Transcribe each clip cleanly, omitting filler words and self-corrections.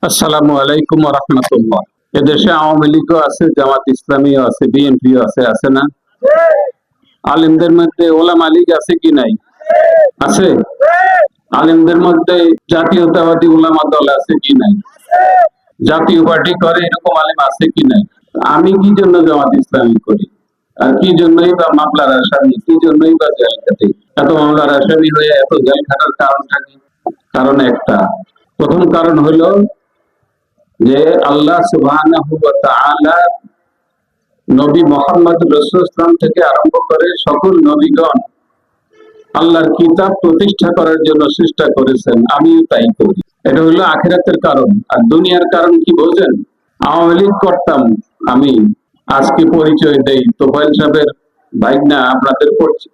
আসসালামু আলাইকুম ওয়া রাহমাতুল্লাহ। এদেশে আওয়ামী লীগও আছে, জামাত ইসলামীও আছে, বিএনপিও আছে, আছে না? আলেমদের মধ্যে ওলামা লীগ আছে কি নাই? আছে। আলেমদের মধ্যে জাতীয়তাবাদী ওলামা দল আছে কি নাই? জাতীয় পার্টি করে এরকম আলেম আছে কি নাই? আমি কি জন্য জামাত ইসলামী করি? আর কি জন্যই বা মামলার আসামি, কি জন্যই বা জেল খাটি? এত মামলার আসামি হয়ে এত জেল খাটার কারণটা কি? কারণ একটা, প্রথম কারণ হলো যে আল্লাহ সুবহানাহু ওয়া তাআলা নবী মুহাম্মদ রাসূলুল্লাহ থেকে আরম্ভ করে সকল নবীগণ আল্লাহর কিতাব প্রতিষ্ঠা করার জন্য চেষ্টা করেছেন, আমিও তাই করি। এটা হলো আখিরাতের কারণ। আর দুনিয়ার কারণ কি বোঝেন? আওয়ামী লীগ করতাম আমি, আজকে পরিচয় দেই তোফায়েল সাহেবের ভাইগনা,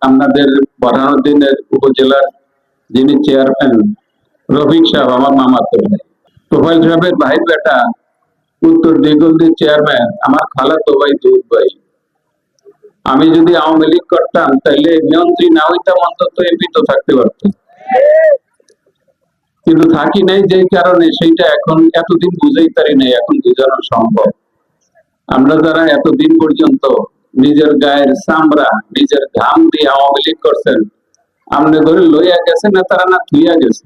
আপনাদের বরহানুদ্দিনের উপজেলার যিনি চেয়ারম্যান রফিক সাহেব আমার মামাতো ভাই। তোফায়েল সাহেবের ভাইয়ের বেটা উত্তর দিগন্তের চেয়ারম্যান আমার খালাতো ভাই দুধ ভাই। আমি যদি আওয়ামী লীগ করতাম তাহলে মন্ত্রী না হইতাম, অন্তত এমপি তো থাকতে পারতাম, কিন্তু থাকি নাই যে কারণে সেইটা এখন এতদিন বুঝাই পারি নাই, এখন বোঝানো সম্ভব। আমরা যারা এতদিন পর্যন্ত নিজের গায়ের চামড়া নিজের ঘাম দিয়ে আওয়ামী লীগ করছেন, আমনে ঘরে লইয়া গেছে না তারা, না থুইয়া গেছে,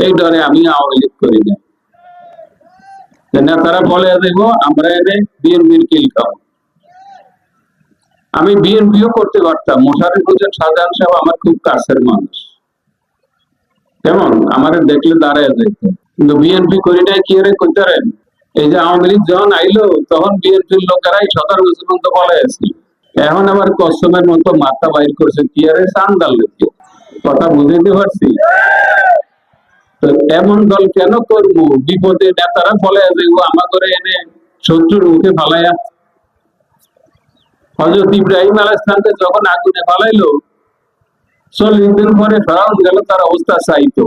এই ডরে আমি আওয়ামী লীগ করি না। নেতারা বলে দেব আমরা এনে বিএনপির কিল খাও। আমি বিএনপিও করতে পারতাম, মোশাররফ হোসেন শাহজাহান সাহেব আমার খুব কাছের মানুষ, কেমন আমার দেখলে দাঁড়ায় যেত, কিন্তু বিএনপি করি নাই কি রে করতে পারেন? এই যে আওয়ামী লীগ যখন আইলো তখন বিএনপির লোকেরাই 17 বছর পর্যন্ত বলে আছে, এখন আবার কসমের মতো মাথা বাইর করছে কি আরে চান্দাল লোককে। কথা বুঝাইতে পারছি? তো এমন দল কেন করবো? বিপদে নেতারা বলে যে আমার করে এনে শত্রুর মুখে ফালাইয়া। হযরত ইব্রাহিম আলাইহিস সালামকে যখন আগুনে ফালাইলো, 40 দিন পরে ফেরাউন গেল, তার অবস্থা চাইতো।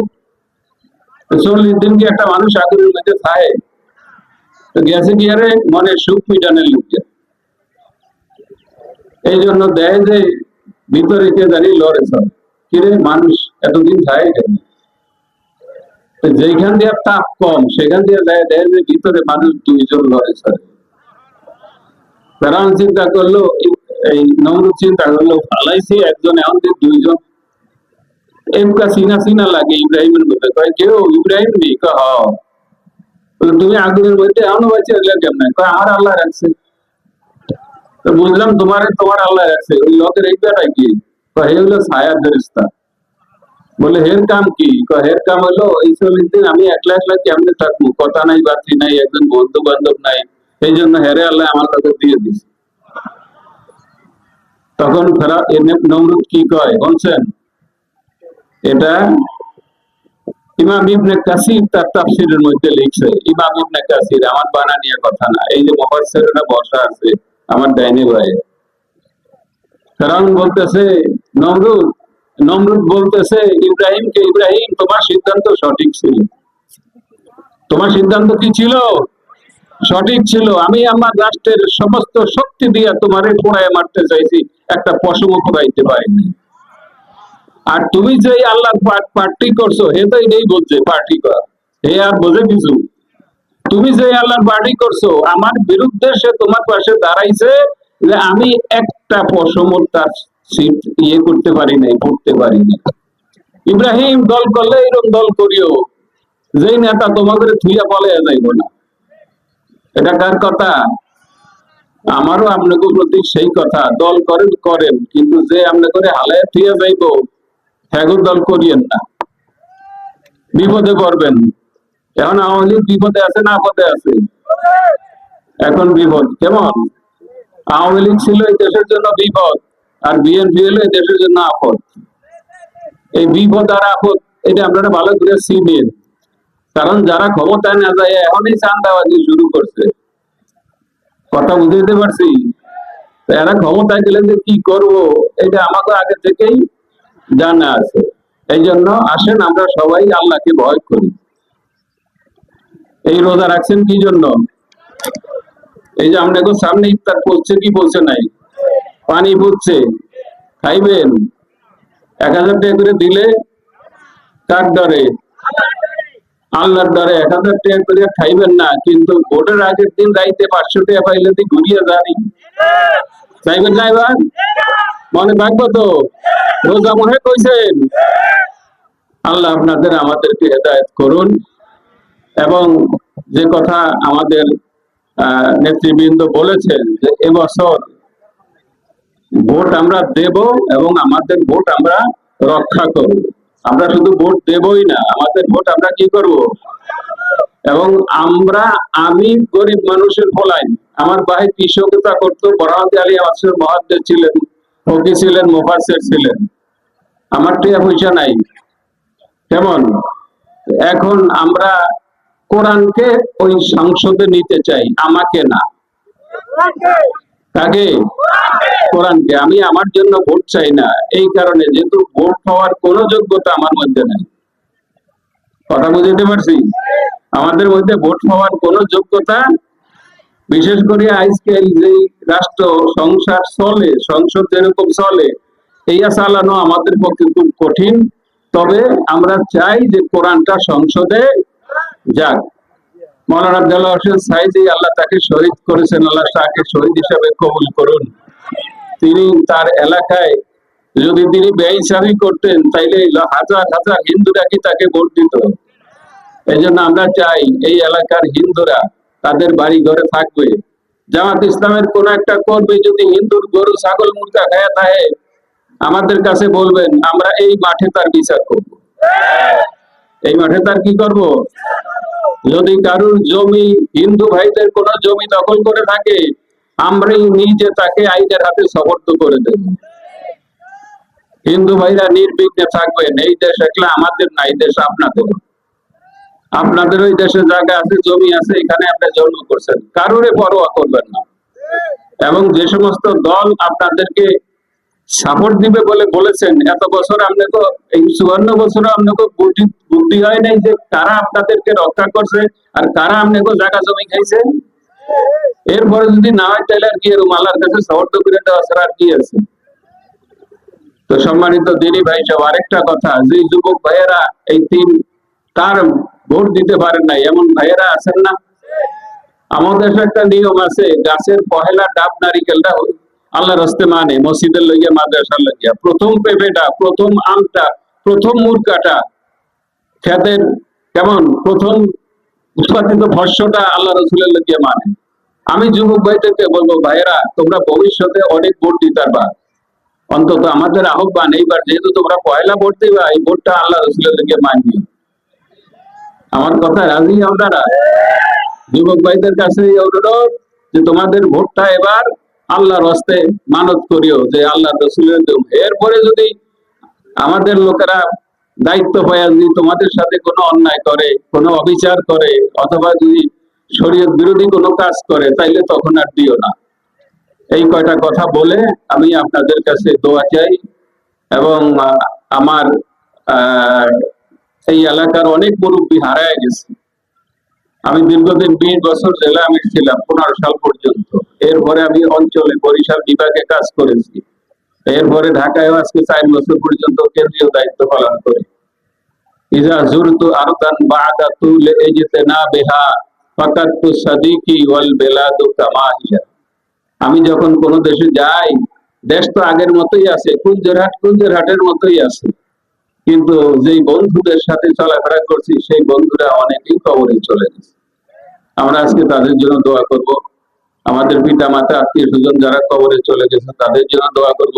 40 দিন কি একটা মানুষ আগুনের মধ্যে থাকে? তো গেছে কি আরে মনে সুখ মিটানের লোককে। এই জন্য দেয় যে ভিতরে কে জানি লড়ে সব, কিরে মানুষ এতদিন থাকে কেন? যেখান দিয়ে তাপ কম সেখান দিয়ে দেয় যে ভিতরে মানুষ 2 জন লড়ে সব। ফেরাউন চিন্তা করলো, এই নমরুদ চিন্তা করলো, ফালাইছি একজন, এখন 2 জন এমকা চিনা চিনা লাগে ইব্রাহিমের মধ্যে। কয় কেউ ইব্রাহিম নেই? তুমি আগুনের মধ্যে এখনো বাঁচে কেমন? আমার আল্লাহ রাখছে। তো বুঝলাম তোমার আল্লাহ রাখছে। ওই লোকের এই বেটাই কি? হে হলো ছায়া ফেরেশতা। বলে হের কাম কি? হের কাম হলো এই 40 দিন আমি একলা একলা কেমনে থাকবো, কথা নাই বাতি নাই, একজন বন্ধু বান্ধব নাই, এই জন্য হেরে আল্লাহ আমার কাছে দিয়ে দিছে। তখন নমরুদ কি কয় বলছেন? এটা ইমাম ইবনে কাসির তার তাফসীরের মধ্যে লিখছে। ইমাম ইবনে কাসির, আমার বানানিয়া কথা না। এই যে মুফাসসিররা বসা আছে আমার ডাইনে ভাই, ফেরাউন বলতেছে নমরুদ বলতেছে ইব্রাহিমকে, ইব্রাহিম তোমার সিদ্ধান্ত সঠিক ছিল। তোমার সিদ্ধান্ত কি ছিল? সঠিক ছিল। আমি আমার রাষ্ট্রের সমস্ত শক্তি দিয়ে তোমারে পোড়ায় মারতে চাইছি, একটা পশমও পোড়াইতে পারিনি। আর তুমি যে আল্লাহর পার্টি করছো, হে তো এটাই বলছে পার্টি কর, হে আর বোঝে কিছু? তুমি যে আল্লাহর পার্টি করছো, আমার বিরুদ্ধে সে তোমার পাশে দাঁড়াইছে, যে আমি একটা পশমও তার সিট করতে পারি নাই, করতে পারি না। ইব্রাহিম দল করলে এরকম দল করিও, যেই নেতা তোমাকে থুইয়া বলে যাইব না। এটা কার কথা? আমারও আপনাকে প্রতি সেই কথা। দল করেন, কিন্তু যে আপনি করে হালায় থুইয়া যাইব, হ্যাগো দল করিয়েন না, বিপদে পড়বেন। এখন আওয়ামী লীগ বিপদে আছে না আপদে আছে? এখন বিপদ। কেমন? আওয়ামী লীগ ছিল এই দেশের জন্য বিপদ, আর বিএনপি হলো এই দেশের জন্য আপদ। এই বিপদ আর আপদ এটা আপনারা ভালো করে চিনেন, কারণ যারা ক্ষমতায় না যায় এখনই চাঁদাবাজি শুরু করছে। কথা বুঝতে পারছি? এরা ক্ষমতায় গেলে যে কি করব এটা আমাকে আগে থেকেই জানা আছে। এই জন্য আসেন আমরা সবাই আল্লাহকে ভয় করি। এই রোজা রাখছেন কি জন্য? এই যে আপনাকে সামনে ইফতার পড়ছে, কি বলছে নাই? পানি পড়ছে, খাইবেন। 1000 টাকা করে দিলে কার ডরে? আল্লাহর দ্বারে 1000 টাকা করে খাইবেন না, কিন্তু ভোটের আগের দিন রাইতে 500 টাকা পাইলে তুই ঘুরিয়ে জানি চাইবেন না এবার? মনে থাকবো তো? রোজা মনে কইছেন? আল্লাহ আপনাদের আমাদেরকে হেদায়েত করুন। এবং যে কথা আমাদের নেতৃবৃন্দ বলেছেন যে এবছর ভোট আমরা দেব এবং আমাদের ভোট আমরা রক্ষা করব। আমরা শুধু ভোট দেবই না, আমাদের ভোট আমরা কি করব? এবং আমি গরিব মানুষের ফলাই, আমার ভাই কৃষকতা করতো, বরামতি আলী আমাদের মহাদ্দেশ ছিলেন, ফকি ছিলেন, মুফাসসির ছিলেন। আমার টাকা পয়সা নাই, কেমন? এখন আমরা কোরআনকে ওই সংসদে নিতে চাই, আমাকে না। কাকে? কোরআনকে। আমি আমার জন্য ভোট চাই না, এই কারণে যেহেতু ভোট পাওয়ার কোনো যোগ্যতা আমার মধ্যে নেই। কথা বুঝতে পারছি? আমাদের মধ্যে ভোট পাওয়ার কোনো যোগ্যতা, বিশেষ করে আজকাল যে রাষ্ট্র সংসার চলে, সংসদ যেরকম চলে, এইয়া চালানো আমাদের পক্ষে খুব কঠিন। তবে আমরা চাই যে কোরআনটা সংসদে যাক। মৌলানা দেলোয়ার হোসেন সাঈদী, আল্লাহ তাকে শহীদ করেছেন, আল্লাহ তাকে শহীদ হিসাবে কবুল করুন। তিনি তার এলাকায় যদি তিনি বেইনসাফি করতেন, তাইলে হাজার হাজার হিন্দুরা কি তাকে ভোট দিত? এই জন্য আমরা চাই এই এলাকার হিন্দুরা তাদের বাড়ি ঘরে থাকবে। জামাত ইসলামের কোন একটা কর্মী যদি হিন্দুর গরু ছাগল মুরগা খায়া থাকে, আমাদের কাছে বলবেন, আমরা এই মাঠে তার বিচার করব। এই মাঠে তার কি করব? যদি কারুর জমি, হিন্দু ভাইদের কোন জমি দখল করে থাকে, আমরাই নিজে তাকে আইনের হাতে সোপর্দ করে দেব। হিন্দু ভাইরা নির্বিঘ্নে থাকবেন। এই দেশ একলা আমাদের না, এই দেশ আপনাদের। আপনাদের ওই দেশে জায়গা আছে, জমি আছে, এখানে আপনি জন্ম করছেন, কারোরে পরোয়া করবেন না। এবং যে সমস্ত দল আপনাদেরকে সাপোর্ট দিবে বলে বলেছেন, এত বছর আপনাকে, এই 54 বছর আপনাকে বুদ্ধি হয় নাই যে কারা আপনাদেরকে রক্ষা করছে আর কারা আপনাকে জায়গা জমি খাইছে। এরপরে যদি না হয় তাহলে আর কি, এরকম আল্লাহর কাছে সাপোর্ট করে দেওয়া ছাড়া আর কি আছে? তো সম্মানিত দিনী ভাই সব, আরেকটা কথা, যে যুবক ভাইয়েরা এই তার ভোট দিতে পারেন না, এমন ভাইয়েরা আছেন না? আমাদের একটা নিয়ম আছে, গাছের পহেলা ডাব নারিকেলটা আল্লাহর হস্তে মানে, মসজিদের লইয়া, মাদ্রাসার লইয়া, প্রথম পেঁপেটা, প্রথম আমটা, প্রথম মুরগাটা, খেতের কেমন প্রথম উৎপাদিত ভস্যটা আল্লাহ রসুলের লইয়া মানে। আমি যুবক ভাইদেরকে বলবো, ভাইয়েরা তোমরা ভবিষ্যতে অনেক ভোট দিতে পারবা, অন্তত আমাদের আহ্বান, এইবার যেহেতু তোমরা পয়লা ভোট দিবা, এই ভোটটা আল্লাহ রসুলের লইয়া মানবি। আমার কথা রাজি আপনারা? যুবক ভাইদের কাছে অনুরোধ যে তোমাদের ভোটটা এবার আল্লাহর হস্তে মানত করিও, যে আল্লাহ রসুলের। এরপরে যদি আমাদের লোকেরা দায়িত্ব পায়, যদি তোমাদের সাথে কোনো অন্যায় করে, কোনো অবিচার করে, অথবা যদি শরীয়ত বিরোধী কোনো কাজ করে, তাইলে তখন আর দিও না। এই কয়টা কথা বলে আমি আপনাদের কাছে দোয়া চাই। এবং আমার এই এলাকার অনেক মুরব্বী হারায় গেছে। আমি দীর্ঘদিন 20 বছর জেলা আমির ছিলাম, 15 সাল পর্যন্ত। এরপরে আমি অঞ্চলে বরিশাল বিভাগে কাজ করেছি। এরপরে ঢাকায় আজকে 4 বছর পর্যন্ত কেন্দ্রীয় দায়িত্ব পালন করি। ইজা জুরতু আরদান বাদা তুল ইজতিনাবিহা ফাকাতু সাদিকি ওয়াল বিলাদু কামা হিয়া। আমি যখন কোনো দেশে যাই, দেশ তো আগের মতোই আছে, কুঞ্জেরহাটের মতোই আছে, কিন্তু যেই বন্ধুদের সাথে চলাফেরা করছি, সেই বন্ধুরা অনেকেই কবরে চলে গেছে। আমরা আজকে তাদের জন্য দোয়া করব। আমাদের পিতা মাতা, আত্মীয় স্বজন যারা কবরে চলে গেছে, তাদের জন্য দোয়া করব।